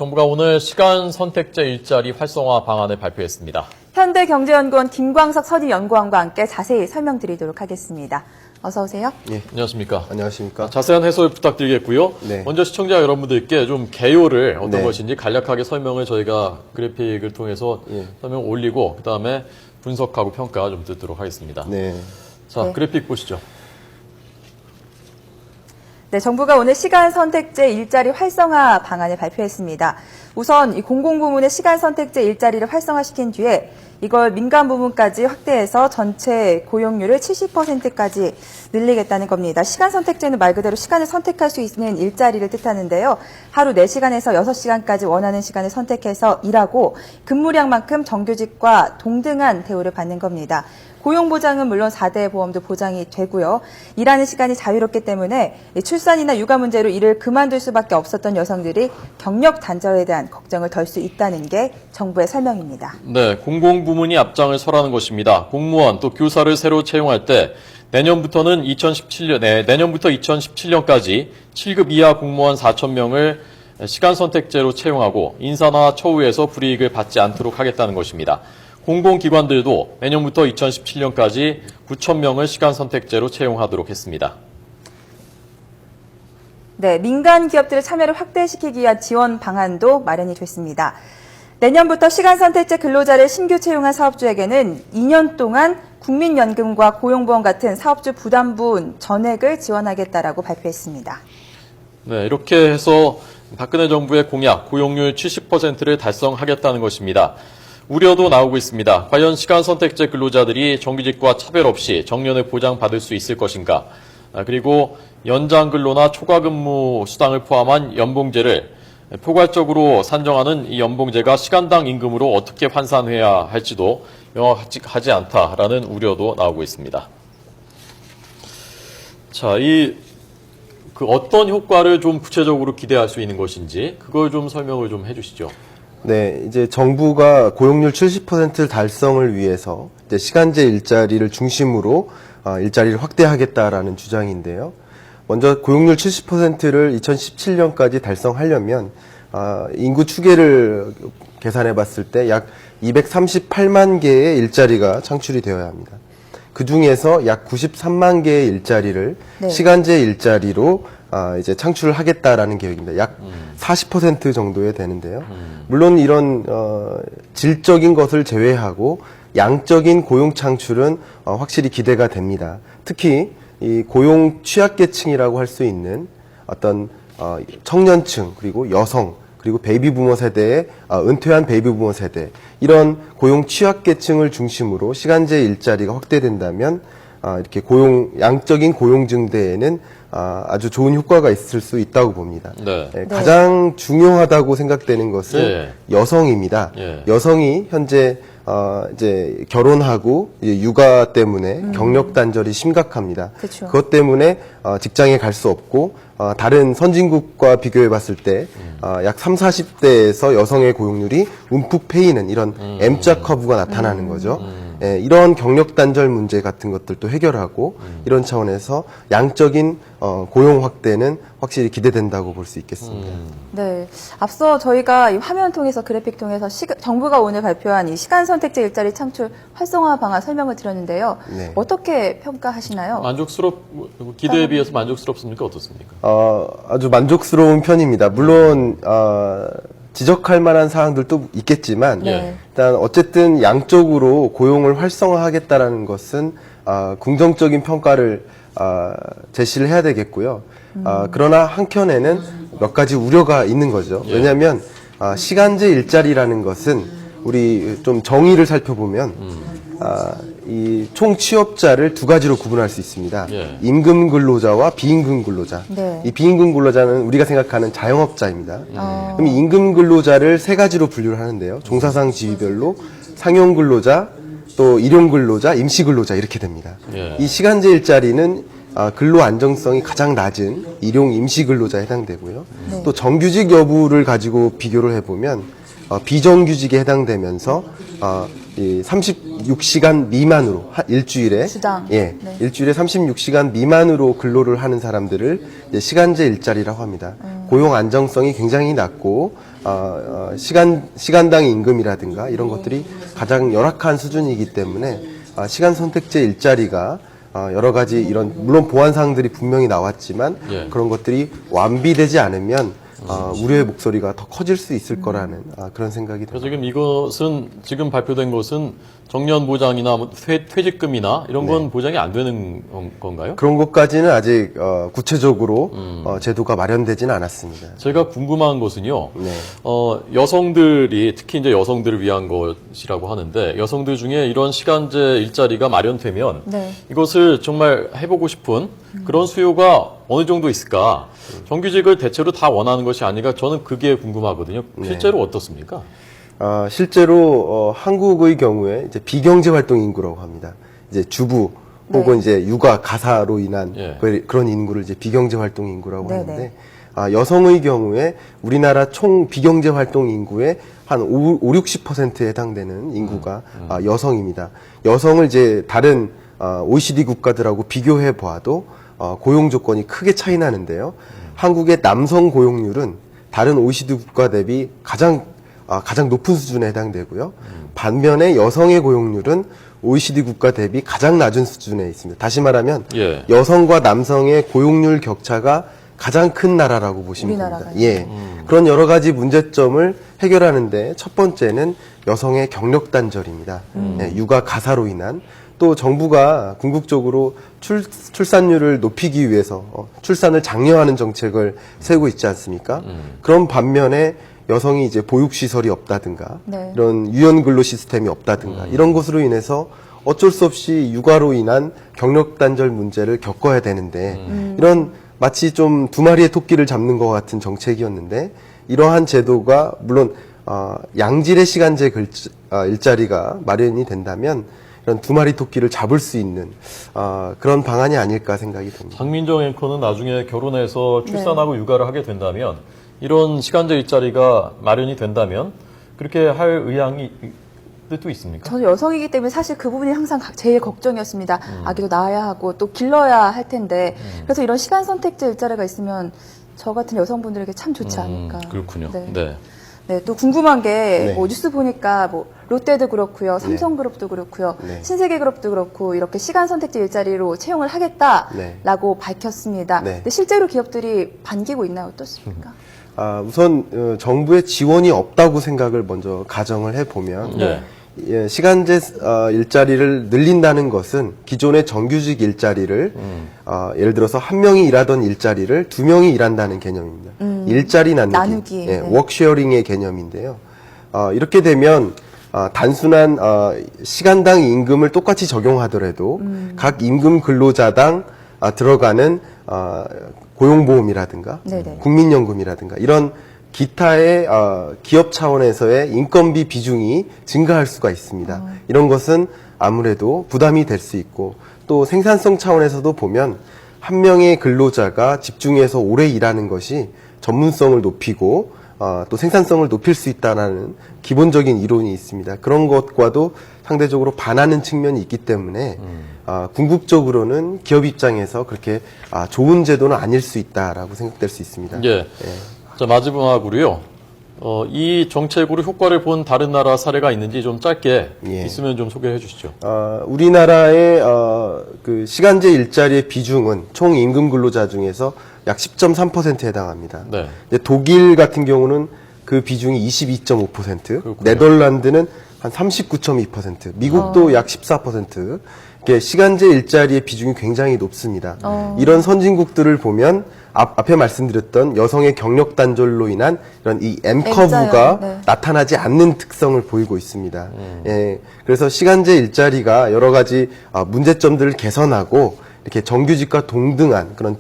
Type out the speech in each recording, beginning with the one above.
정부가 오늘 시간 선택제 일자리 활성화 방안을 발표했습니다. 현대경제연구원 김광석 선임연구원과 함께 자세히 설명드리도록 하겠습니다. 어서 오세요. 예. 안녕하십니까. 안녕하십니까. 자세한 해설 부탁드리겠고요. 네. 먼저 시청자 여러분들께 좀 개요를 어떤 네. 것인지 간략하게 설명을 저희가 그래픽을 통해서 설명 올리고 그다음에 분석하고 평가 좀 듣도록 하겠습니다. 네. 자, 네. 그래픽 보시죠. 네, 정부가 오늘 시간 선택제 일자리 활성화 방안을 발표했습니다. 우선 이 공공부문의 시간 선택제 일자리를 활성화시킨 뒤에 이걸 민간 부문까지 확대해서 전체 고용률을 70%까지 늘리겠다는 겁니다. 시간 선택제는 말 그대로 시간을 선택할 수 있는 일자리를 뜻하는데요. 하루 4시간에서 6시간까지 원하는 시간을 선택해서 일하고 근무량만큼 정규직과 동등한 대우를 받는 겁니다. 고용보장은 물론 4대 보험도 보장이 되고요. 일하는 시간이 자유롭기 때문에 출산이나 육아 문제로 일을 그만둘 수밖에 없었던 여성들이 경력 단절에 대한 걱정을 덜 수 있다는 게 정부의 설명입니다. 네, 공공부문이 앞장을 서라는 것입니다. 공무원 또 교사를 새로 채용할 때 내년부터 2017년까지 7급 이하 공무원 4,000명을 시간 선택제로 채용하고 인사나 처우에서 불이익을 받지 않도록 하겠다는 것입니다. 공공기관들도 내년부터 2017년까지 9,000명을 시간 선택제로 채용하도록 했습니다. 네, 민간 기업들의 참여를 확대시키기 위한 지원 방안도 마련이 됐습니다. 내년부터 시간 선택제 근로자를 신규 채용한 사업주에게는 2년 동안 국민연금과 고용보험 같은 사업주 부담분 전액을 지원하겠다라고 발표했습니다. 네, 이렇게 해서 박근혜 정부의 공약 고용률 70%를 달성하겠다는 것입니다. 우려도 나오고 있습니다. 과연 시간 선택제 근로자들이 정규직과 차별 없이 정년을 보장받을 수 있을 것인가? 그리고 연장 근로나 초과 근무 수당을 포함한 연봉제를 포괄적으로 산정하는 이 연봉제가 시간당 임금으로 어떻게 환산해야 할지도 명확하지 않다라는 우려도 나오고 있습니다. 자, 어떤 효과를 좀 구체적으로 기대할 수 있는 것인지 그걸 좀 설명을 좀 해주시죠. 네, 이제 정부가 고용률 70% 달성을 위해서 이제 시간제 일자리를 중심으로 일자리를 확대하겠다라는 주장인데요. 먼저 고용률 70%를 2017년까지 달성하려면 인구 추계를 계산해 봤을 때 약 238만 개의 일자리가 창출이 되어야 합니다. 그 중에서 약 93만 개의 일자리를 시간제 일자리로 이제 창출을 하겠다라는 계획입니다. 약 40% 정도에 되는데요. 물론 이런 질적인 것을 제외하고 양적인 고용 창출은 확실히 기대가 됩니다. 특히 이 고용 취약계층이라고 할 수 있는 어떤 청년층 그리고 여성 그리고 베이비부머 세대의 은퇴한 베이비부머 세대 이런 고용 취약계층을 중심으로 시간제 일자리가 확대된다면 이렇게 양적인 고용 증대에는 아주 좋은 효과가 있을 수 있다고 봅니다. 네. 가장 중요하다고 생각되는 것은 여성입니다. 여성이 현재 이제 결혼하고 육아 때문에 경력 단절이 심각합니다. 그쵸. 그것 때문에 직장에 갈 수 없고 다른 선진국과 비교해 봤을 때 약 30, 40대에서 여성의 고용률이 움푹 패이는 이런 M자 커브가 나타나는 거죠. 이런 경력 단절 문제 같은 것들도 해결하고 이런 차원에서 양적인 고용 확대는 확실히 기대된다고 볼 수 있겠습니다. 네, 앞서 저희가 이 화면 통해서 그래픽 통해서 정부가 오늘 발표한 이 시간 선택제 일자리 창출 활성화 방안 설명을 드렸는데요. 네. 어떻게 평가하시나요? 기대에 비해서 만족스럽습니까? 어떻습니까? 아주 만족스러운 편입니다. 물론 지적할 만한 사항들도 있겠지만 일단 어쨌든 양적으로 고용을 활성화하겠다라는 것은 긍정적인 평가를 제시를 해야 되겠고요. 그러나 한켠에는 몇 가지 우려가 있는 거죠. 왜냐하면 시간제 일자리라는 것은 우리 좀 정의를 살펴보면 이 총 취업자를 두 가지로 구분할 수 있습니다. 임금 근로자와 비임금 근로자. 이 비임금 근로자는 우리가 생각하는 자영업자입니다. 그럼 임금 근로자를 세 가지로 분류를 하는데요. 종사상 지위별로 상용 근로자, 또 일용 근로자, 임시 근로자 이렇게 됩니다. 이 시간제 일자리는 근로 안정성이 가장 낮은 일용 임시 근로자에 해당되고요. 또 정규직 여부를 가지고 비교를 해보면 비정규직에 해당되면서 이 36시간 미만으로 일주일에 주당. 일주일에 36시간 미만으로 근로를 하는 사람들을 이제 시간제 일자리라고 합니다. 고용 안정성이 굉장히 낮고 시간당 임금이라든가 이런 것들이 가장 열악한 수준이기 때문에 시간 선택제 일자리가 여러 가지 이런 물론 보완사항들이 분명히 나왔지만 예. 그런 것들이 완비되지 않으면 우려의 목소리가 더 커질 수 있을 거라는 그런 생각이 듭니다. 그래서 지금 이것은 지금 발표된 것은 정년 보장이나 뭐 퇴직금이나 이런 건 보장이 안 되는 건가요? 그런 것까지는 아직 구체적으로 제도가 마련되지는 않았습니다. 제가 궁금한 것은요. 네. 여성들이 특히 이제 여성들을 위한 것이라고 하는데 여성들 중에 이런 시간제 일자리가 마련되면 네. 이것을 정말 해보고 싶은 그런 수요가 어느 정도 있을까? 정규직을 대체로 다 원하는 것이 아닌가? 저는 그게 궁금하거든요. 실제로 어떻습니까? 실제로 한국의 경우에 이제 비경제 활동 인구라고 합니다. 이제 주부 혹은 이제 육아 가사로 인한 예. 그런 인구를 이제 비경제 활동 인구라고 네네. 하는데 여성의 경우에 우리나라 총 비경제 활동 인구의 한 60%에 해당되는 인구가 여성입니다. 여성을 이제 다른 OECD 국가들하고 비교해 보아도 고용 조건이 크게 차이 나는데요. 한국의 남성 고용률은 다른 OECD 국가 대비 가장 높은 수준에 해당되고요. 반면에 여성의 고용률은 OECD 국가 대비 가장 낮은 수준에 있습니다. 다시 말하면 예. 여성과 남성의 고용률 격차가 가장 큰 나라라고 보시면 됩니다. 우리나라가요? 예. 그런 여러 가지 문제점을 해결하는데 첫 번째는 여성의 경력 단절입니다. 예, 육아 가사로 인한 또 정부가 궁극적으로 출산율을 높이기 위해서 출산을 장려하는 정책을 세우고 있지 않습니까? 그런 반면에 여성이 이제 보육시설이 없다든가 네. 이런 유연근로 시스템이 없다든가 이런 것으로 인해서 어쩔 수 없이 육아로 인한 경력 단절 문제를 겪어야 되는데 이런 마치 좀 두 마리의 토끼를 잡는 것 같은 정책이었는데 이러한 제도가 물론 양질의 시간제 일자리가 마련이 된다면 이런 두 마리 토끼를 잡을 수 있는 그런 방안이 아닐까 생각이 듭니다. 장민정 앵커는 나중에 결혼해서 출산하고 육아를 하게 된다면 이런 시간제 일자리가 마련이 된다면 그렇게 할 의향이 또 있습니까? 저는 여성이기 때문에 사실 그 부분이 항상 제일 걱정이었습니다. 아기도 낳아야 하고 또 길러야 할 텐데 그래서 이런 시간 선택제 일자리가 있으면 저 같은 여성분들에게 참 좋지 않을까. 그렇군요. 네. 네. 네, 또 궁금한 게 네. 뭐 뉴스 보니까 뭐 롯데도 그렇고요, 삼성그룹도 그렇고요, 네. 신세계그룹도 그렇고 이렇게 시간 선택제 일자리로 채용을 하겠다라고 밝혔습니다. 네. 근데 실제로 기업들이 반기고 있나요? 어떻습니까? 우선 정부의 지원이 없다고 생각을 먼저 가정을 해보면 네. 시간제 일자리를 늘린다는 것은 기존의 정규직 일자리를 예를 들어서 한 명이 일하던 일자리를 두 명이 일한다는 개념입니다. 일자리 나누기, 네. 워크쉐어링의 개념인데요. 이렇게 되면 단순한 시간당 임금을 똑같이 적용하더라도 각 임금 근로자당 들어가는 고용보험이라든가 네네. 국민연금이라든가 이런 기타의 기업 차원에서의 인건비 비중이 증가할 수가 있습니다. 이런 것은 아무래도 부담이 될 수 있고 또 생산성 차원에서도 보면 한 명의 근로자가 집중해서 오래 일하는 것이 전문성을 높이고 또 생산성을 높일 수 있다는 기본적인 이론이 있습니다. 그런 것과도 상대적으로 반하는 측면이 있기 때문에 궁극적으로는 기업 입장에서 그렇게 좋은 제도는 아닐 수 있다라고 생각될 수 있습니다. 예. 자, 마지막으로요. 이 정책으로 효과를 본 다른 나라 사례가 있는지 좀 짧게 예. 있으면 좀 소개해 주시죠. 우리나라의 그 시간제 일자리의 비중은 총 임금 근로자 중에서 약 10.3%에 해당합니다. 네. 이제 독일 같은 경우는 그 비중이 22.5%, 그렇군요. 네덜란드는 한 39.2%, 미국도 약 14%. 이게 시간제 일자리의 비중이 굉장히 높습니다. 이런 선진국들을 보면 앞에 말씀드렸던 여성의 경력 단절로 인한 이런 이 M커브가 M자형, 네. 나타나지 않는 특성을 보이고 있습니다. 예, 그래서 시간제 일자리가 여러 가지 문제점들을 개선하고 이렇게 정규직과 동등한 그런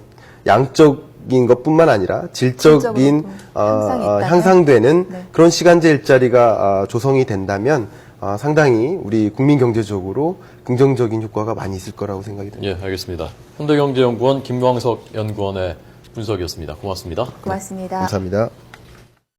양적인 것뿐만 아니라 질적인 향상이 있다면? 향상되는 네. 그런 시간제 일자리가 조성이 된다면 상당히 우리 국민 경제적으로 긍정적인 효과가 많이 있을 거라고 생각이 듭니다. 예, 알겠습니다. 현대경제연구원 김광석 연구원의 분석이었습니다. 고맙습니다. 고맙습니다. 감사합니다.